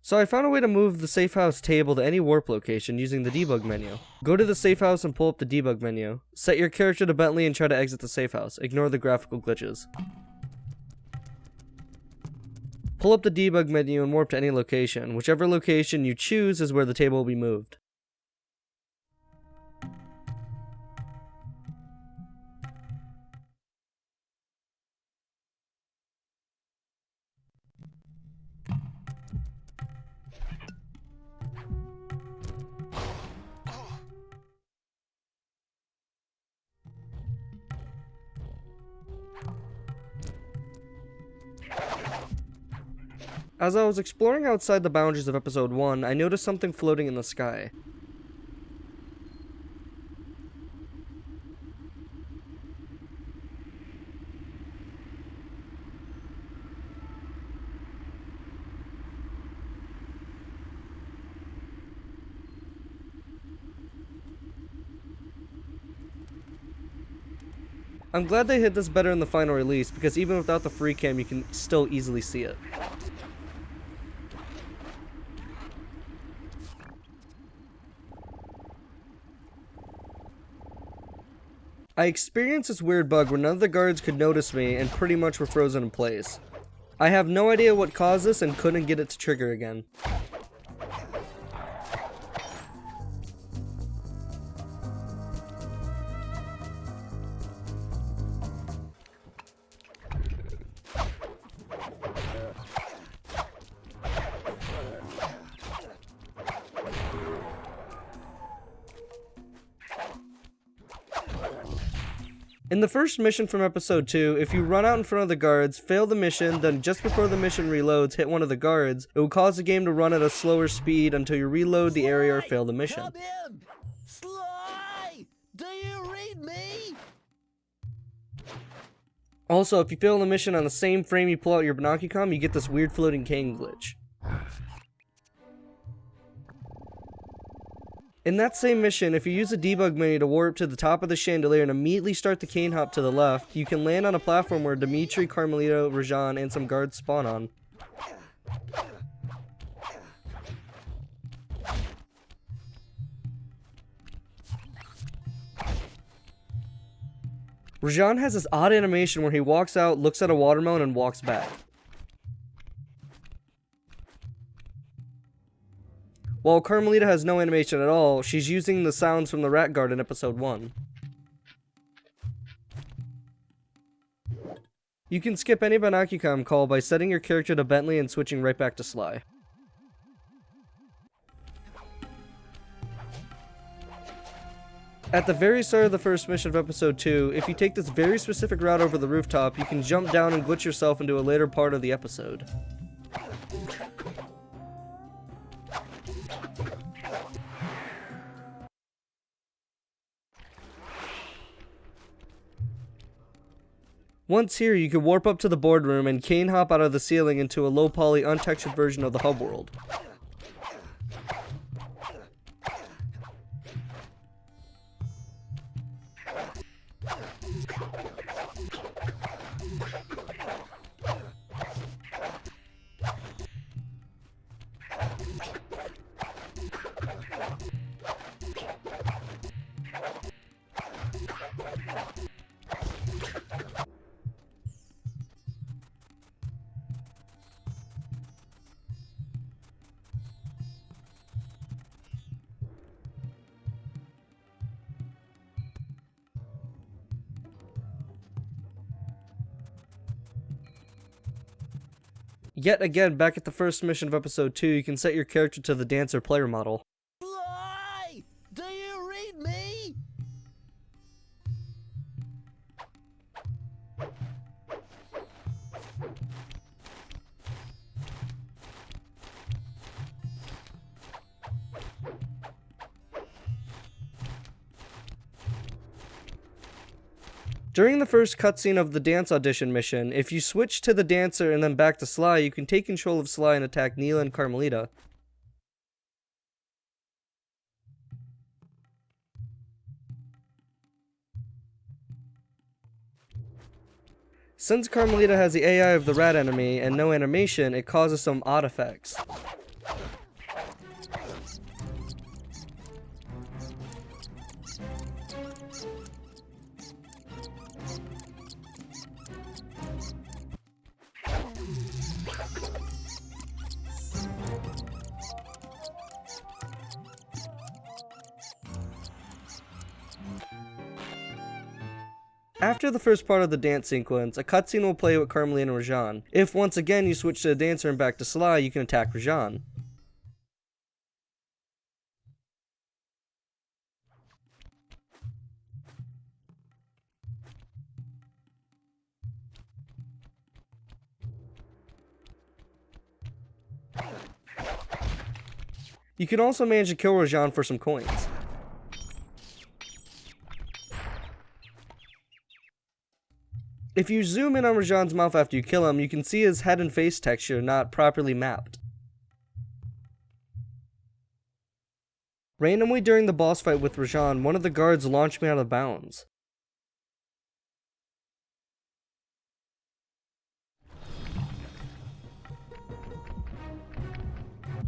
So I found a way to move the Safehouse table to any warp location using the debug menu. Go to the Safehouse and pull up the debug menu. Set your character to Bentley and try to exit the Safehouse. Ignore the graphical glitches. Pull up the debug menu and warp to any location. Whichever location you choose is where the table will be moved. As I was exploring outside the boundaries of episode 1, I noticed something floating in the sky. I'm glad they hid this better in the final release, because even without the free cam you can still easily see it. I experienced this weird bug where none of the guards could notice me and pretty much were frozen in place. I have no idea what caused this and couldn't get it to trigger again. In the first mission from episode 2, if you run out in front of the guards, fail the mission, then just before the mission reloads, hit one of the guards, it will cause the game to run at a slower speed until you reload the area or fail the mission. Come in! Sly! Do you read me? Also, if you fail the mission on the same frame you pull out your binocular, you get this weird floating cane glitch. In that same mission, if you use the debug menu to warp to the top of the chandelier and immediately start the cane hop to the left, you can land on a platform where Dimitri, Carmelito, Rajan, and some guards spawn on. Rajan has this odd animation where he walks out, looks at a watermelon, and walks back. While Carmelita has no animation at all, she's using the sounds from the rat guard in episode 1. You can skip any binocular call by setting your character to Bentley and switching right back to Sly. At the very start of the first mission of episode 2, if you take this very specific route over the rooftop, you can jump down and glitch yourself into a later part of the episode. Once here, you can warp up to the boardroom and cane hop out of the ceiling into a low poly untextured version of the hub world. Yet again, back at the first mission of episode 2, you can set your character to the dancer player model. Sly! Do you read me? During the first cutscene of the dance audition mission, if you switch to the dancer and then back to Sly, you can take control of Sly and attack Neela and Carmelita. Since Carmelita has the AI of the rat enemy and no animation, it causes some odd effects. After the first part of the dance sequence, a cutscene will play with Carmelita and Rajan. If once again you switch to the dancer and back to Sly, you can attack Rajan. You can also manage to kill Rajan for some coins. If you zoom in on Rajan's mouth after you kill him, you can see his head and face texture not properly mapped. Randomly during the boss fight with Rajan, one of the guards launched me out of bounds.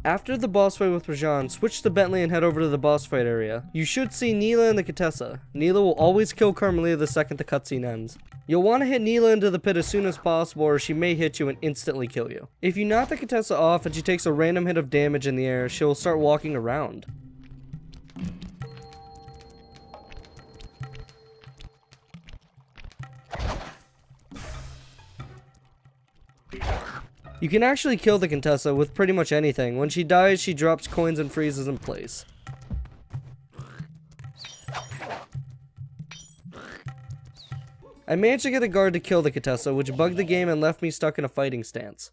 After the boss fight with Rajan, switch to Bentley and head over to the boss fight area. You should see Neela and the Contessa. Neela will always kill Carmelita the second the cutscene ends. You'll want to hit Neela into the pit as soon as possible or she may hit you and instantly kill you. If you knock the Contessa off and she takes a random hit of damage in the air, she'll start walking around. You can actually kill the Contessa with pretty much anything. When she dies, she drops coins and freezes in place. I managed to get a guard to kill the Contessa, which bugged the game and left me stuck in a fighting stance.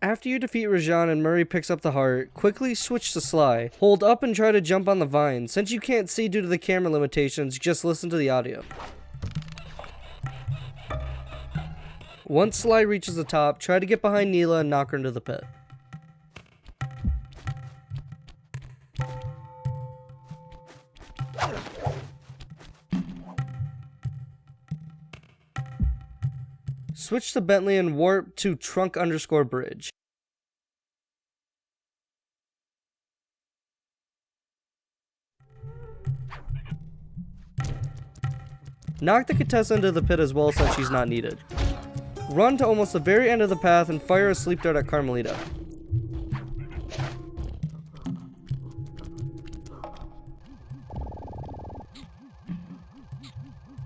After you defeat Rajan and Murray picks up the heart, quickly switch to Sly. Hold up and try to jump on the vine. Since you can't see due to the camera limitations, just listen to the audio. Once Sly reaches the top, try to get behind Neela and knock her into the pit. Switch to Bentley and warp to trunk_bridge. Knock the Contessa into the pit as well since she's not needed. Run to almost the very end of the path and fire a sleep dart at Carmelita.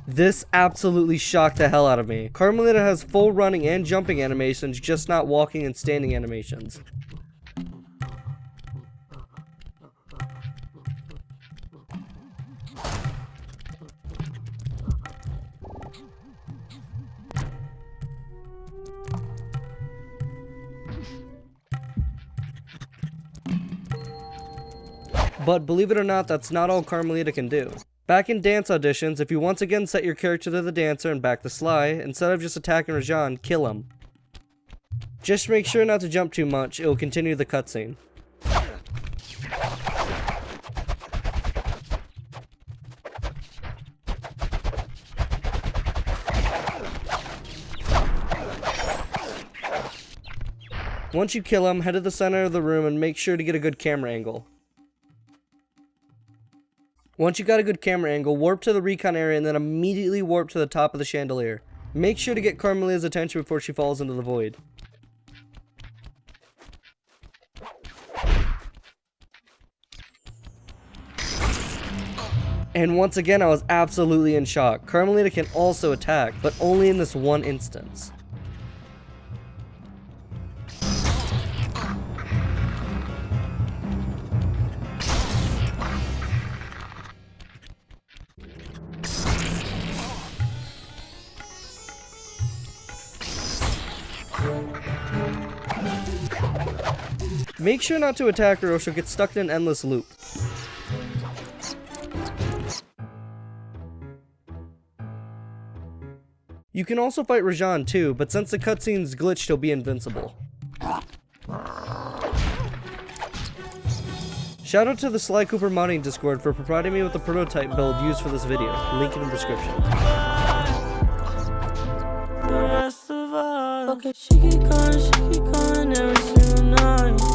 This absolutely shocked the hell out of me. Carmelita has full running and jumping animations, just not walking and standing animations. But believe it or not, that's not all Carmelita can do. Back in dance auditions, if you once again set your character to the dancer and back to Sly, instead of just attacking Rajan, kill him. Just make sure not to jump too much, it will continue the cutscene. Once you kill him, head to the center of the room and make sure to get a good camera angle. Once you got a good camera angle, warp to the recon area and then immediately warp to the top of the chandelier. Make sure to get Carmelita's attention before she falls into the void. And once again, I was absolutely in shock. Carmelita can also attack, but only in this one instance. Make sure not to attack her or she'll get stuck in an endless loop. You can also fight Rajan too, but since the cutscene's glitched, he'll be invincible. Shout out to the Sly Cooper modding Discord for providing me with the prototype build used for this video. Link in the description. Okay, she keep calling every single night.